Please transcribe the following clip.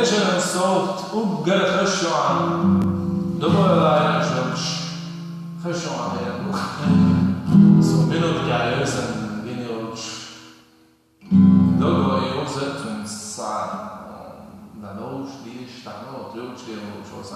ويجعل الصوت أبقى خشوعا دبر العين شوش خشوعا يا så minut gärelsen vinner och då går jag också till sa när då blir det starkt och tror jag så så